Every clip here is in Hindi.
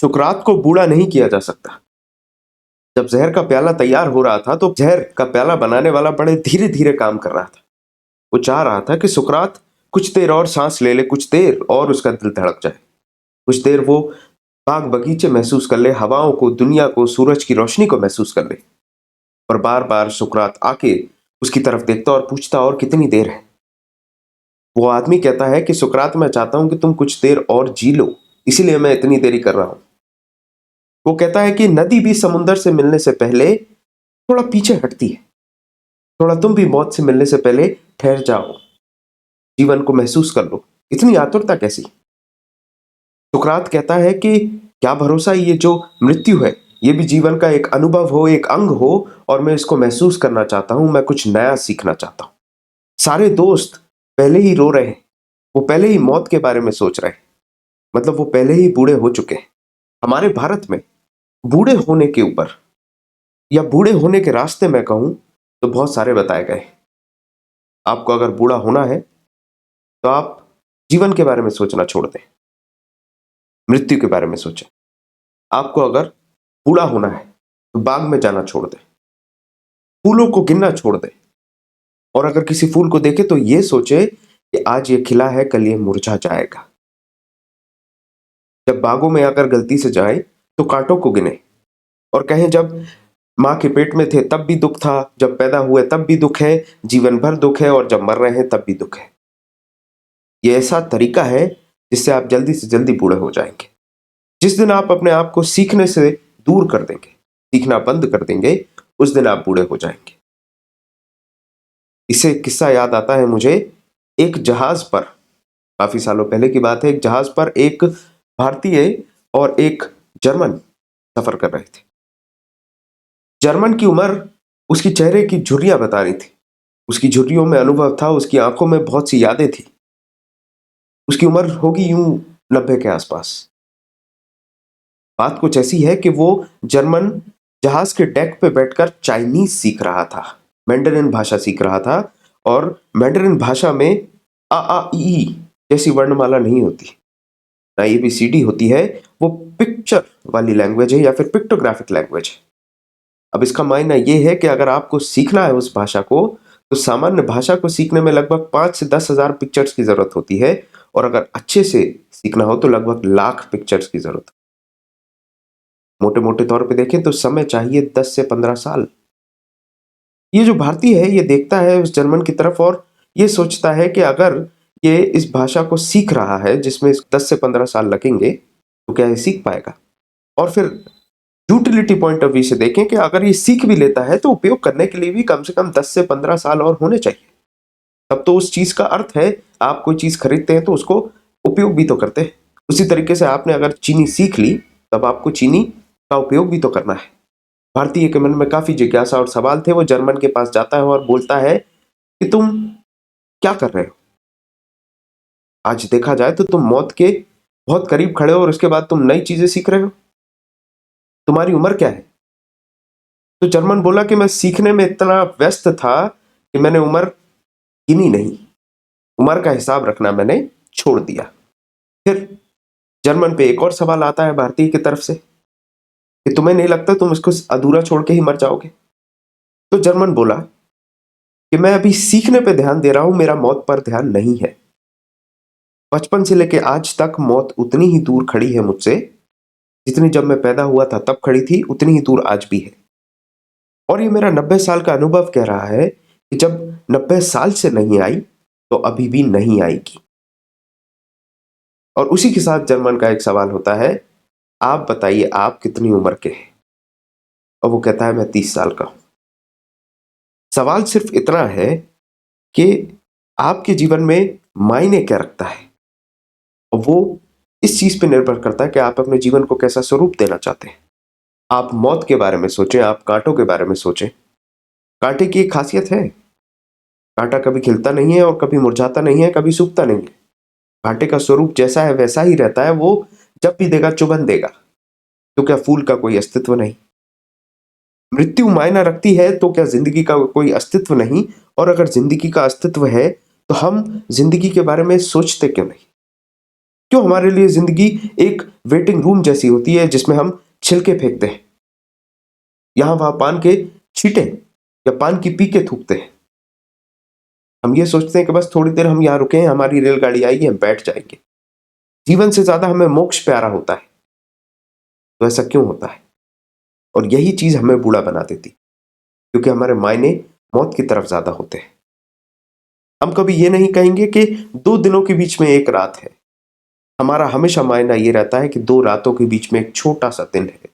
सुकरात को बूढ़ा नहीं किया जा सकता। जब जहर का प्याला तैयार हो रहा था तो जहर का प्याला बनाने वाला बड़े धीरे धीरे काम कर रहा था। वो चाह रहा था कि सुकरात कुछ देर और सांस ले ले, कुछ देर और उसका दिल धड़क जाए, कुछ देर वो बाग बगीचे महसूस कर ले, हवाओं को, दुनिया को, सूरज की रोशनी को महसूस कर ले। पर बार बार सुकरात आके उसकी तरफ देखता और पूछता, और कितनी देर है? वो आदमी कहता है कि सुकरात, मैं चाहता हूं कि तुम कुछ देर और जी लो, इसीलिए मैं इतनी देरी कर रहा हूं। वो कहता है कि नदी भी समुंदर से मिलने से पहले थोड़ा पीछे हटती है, थोड़ा तुम भी मौत से मिलने से पहले ठहर जाओ, जीवन को महसूस कर लो, इतनी आतुरता कैसी? सुकरात कहता है कि क्या भरोसा ये जो मृत्यु है, ये भी जीवन का एक अनुभव हो, एक अंग हो, और मैं इसको महसूस करना चाहता हूं, मैं कुछ नया सीखना चाहता हूं। सारे दोस्त पहले ही रो रहे हैं, वो पहले ही मौत के बारे में सोच रहे हैं, मतलब वो पहले ही बूढ़े हो चुके हैं। हमारे भारत में बूढ़े होने के ऊपर या बूढ़े होने के रास्ते में कहूं तो बहुत सारे बताए गए। आपको अगर बूढ़ा होना है तो आप जीवन के बारे में सोचना छोड़ दें, मृत्यु के बारे में सोचें। आपको अगर बूढ़ा होना है तो बाग में जाना छोड़ दें, फूलों को गिनना छोड़ दें, और अगर किसी फूल को देखे तो ये सोचे कि आज ये खिला है, कल ये मुरझा जाएगा। जब बागों में अगर गलती से जाए तो कांटों को गिने और कहें, जब मां के पेट में थे तब भी दुख था, जब पैदा हुए तब भी दुख है, जीवन भर दुख है, और जब मर रहे हैं तब भी दुख है। ये ऐसा तरीका है जिससे आप जल्दी से जल्दी बूढ़े हो जाएंगे। जिस दिन आप अपने आप को सीखने से दूर कर देंगे, सीखना बंद कर देंगे, उस दिन आप बूढ़े हो जाएंगे। इससे एक किस्सा याद आता है मुझे। एक जहाज पर, काफी सालों पहले की बात है, एक जहाज पर एक भारतीय और एक जर्मन सफर कर रहे थे। जर्मन की उम्र उसकी चेहरे की झुर्रियां बता रही थी, उसकी झुर्रियों में अनुभव था, उसकी आंखों में बहुत सी यादें थी। उसकी उम्र होगी यूं 90 के आसपास। बात कुछ ऐसी है कि वो जर्मन जहाज के डेक पे बैठकर चाइनीज सीख रहा था, मैंडरिन भाषा सीख रहा था, और मैंडरिन भाषा में आ आ ई ई जैसी वर्णमाला नहीं होती, ना ABCD होती है, वो पिक्चर वाली लैंग्वेज है या फिर पिक्टोग्राफिक लैंग्वेज है। अब इसका मायना ये है कि अगर आपको सीखना है उस भाषा को, तो सामान्य भाषा को सीखने में लगभग 5 से 10 हजार पिक्चर्स की जरूरत होती है, और अगर अच्छे से सीखना हो तो लगभग लाख पिक्चर्स की जरूरत है। मोटे मोटे तौर पे देखें तो समय चाहिए 10 से 15 साल। ये जो भारतीय है ये देखता है उस जर्मन की तरफ और ये सोचता है कि अगर ये इस भाषा को सीख रहा है जिसमें 10 से 15 साल लगेंगे, तो क्या ये सीख पाएगा? और फिर यूटिलिटी पॉइंट ऑफ व्यू से देखें कि अगर ये सीख भी लेता है तो उपयोग करने के लिए भी कम से कम 10 से 15 साल और होने चाहिए। तब तो उस चीज का अर्थ है, आप कोई चीज खरीदते हैं तो उसको उपयोग भी तो करते हैं। उसी तरीके से आपने अगर चीनी सीख ली, तब आपको चीनी का उपयोग भी तो करना है। भारतीय के मन में काफी जिज्ञासा और सवाल थे। वो जर्मन के पास जाता है और बोलता है कि तुम क्या कर रहे हो? आज देखा जाए तो तुम मौत के बहुत करीब खड़े हो और उसके बाद तुम नई चीजें सीख रहे हो। तुम्हारी उम्र क्या है? तो जर्मन बोला कि मैं सीखने में इतना व्यस्त था कि मैंने उम्र गिनी नहीं, उम्र का हिसाब रखना मैंने छोड़ दिया। फिर जर्मन पे एक और सवाल आता है भारतीय की तरफ से कि तुम्हें नहीं लगता तुम इसको अधूरा छोड़ के ही मर जाओगे? तो जर्मन बोला कि मैं अभी सीखने पे ध्यान दे रहा हूं, मेरा मौत पर ध्यान नहीं है। बचपन से लेके आज तक मौत उतनी ही दूर खड़ी है मुझसे जितनी जब मैं पैदा हुआ था तब खड़ी थी, उतनी ही दूर आज भी है। और ये मेरा 90 साल का अनुभव कह रहा है कि जब 90 साल से नहीं आई तो अभी भी नहीं आएगी। और उसी के साथ जर्मन का एक सवाल होता है, आप बताइए आप कितनी उम्र के हैं? और वो कहता है मैं 30 साल का हूं। सवाल सिर्फ इतना है कि आपके जीवन में मायने क्या रखता है, और वो इस चीज पे निर्भर करता है कि आप अपने जीवन को कैसा स्वरूप देना चाहते हैं। आप मौत के बारे में सोचें, आप कांटों के बारे में सोचें। कांटे की एक खासियत है, कांटा कभी खिलता नहीं है और कभी मुरझाता नहीं है, कभी सूखता नहीं है। कांटे का स्वरूप जैसा है वैसा ही रहता है, वो जब भी देगा चुभन देगा। तो क्या फूल का कोई अस्तित्व नहीं? मृत्यु मायना रखती है तो क्या जिंदगी का कोई अस्तित्व नहीं? और अगर जिंदगी का अस्तित्व है तो हम जिंदगी के बारे में सोचते क्यों नहीं? क्यों हमारे लिए जिंदगी एक वेटिंग रूम जैसी होती है जिसमें हम छिलके फेंकते हैं, यहां वहां पान के छींटे या पान की पीके थूकते हैं। हम ये सोचते हैं कि बस थोड़ी देर हम यहां रुके हैं, हमारी रेलगाड़ी आएगी, हम बैठ जाएंगे। जीवन से ज्यादा हमें मोक्ष प्यारा होता है। तो ऐसा क्यों होता है? और यही चीज हमें बूढ़ा बना देती, क्योंकि हमारे मायने मौत की तरफ ज्यादा होते हैं। हम कभी ये नहीं कहेंगे कि 2 दिनों के बीच में एक रात है। हमारा हमेशा मायना ये रहता है कि 2 रातों के बीच में एक छोटा सा दिन है।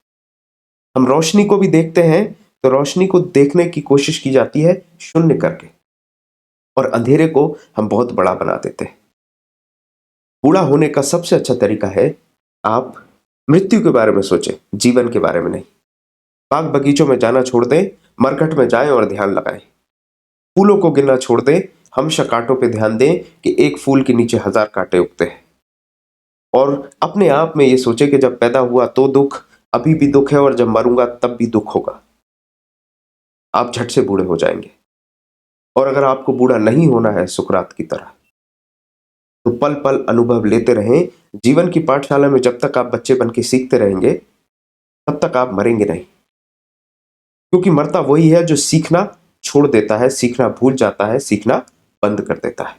हम रोशनी को भी देखते हैं तो रोशनी को देखने की कोशिश की जाती है शून्य करके, और अंधेरे को हम बहुत बड़ा बना देते हैं। बूढ़ा होने का सबसे अच्छा तरीका है आप मृत्यु के बारे में सोचें, जीवन के बारे में नहीं। बाग बगीचों में जाना छोड़ दें, मरघट में जाएं और ध्यान लगाएं। फूलों को गिनना छोड़ दें, हमेशा कांटों पे ध्यान दें कि एक फूल के नीचे 1000 कांटे उगते हैं। और अपने आप में ये सोचें कि जब पैदा हुआ तो दुख, अभी भी दुख है, और जब मरूंगा तब भी दुख होगा। आप झट से बूढ़े हो जाएंगे। और अगर आपको बूढ़ा नहीं होना है सुकरात की तरह, तो पल पल अनुभव लेते रहें। जीवन की पाठशाला में जब तक आप बच्चे बन के सीखते रहेंगे, तब तक आप मरेंगे नहीं। क्योंकि मरता वही है जो सीखना छोड़ देता है, सीखना भूल जाता है, सीखना बंद कर देता है।